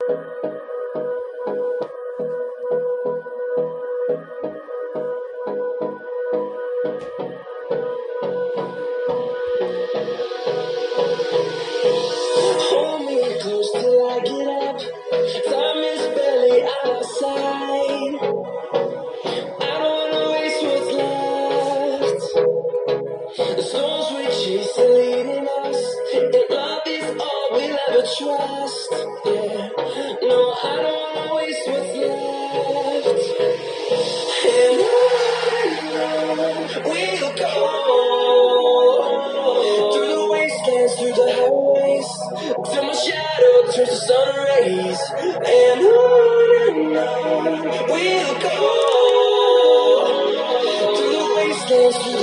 Hold me close till I get up. Time is barely on our side. I don't wanna waste what's left. The storms we chase are leading us, and love is all we'll ever trust. Yeah, no, I don't wanna waste what's left. And on we'll go through the wastelands, through the highways, till my shadow turns to sun rays. And on we'll go through the wastelands, through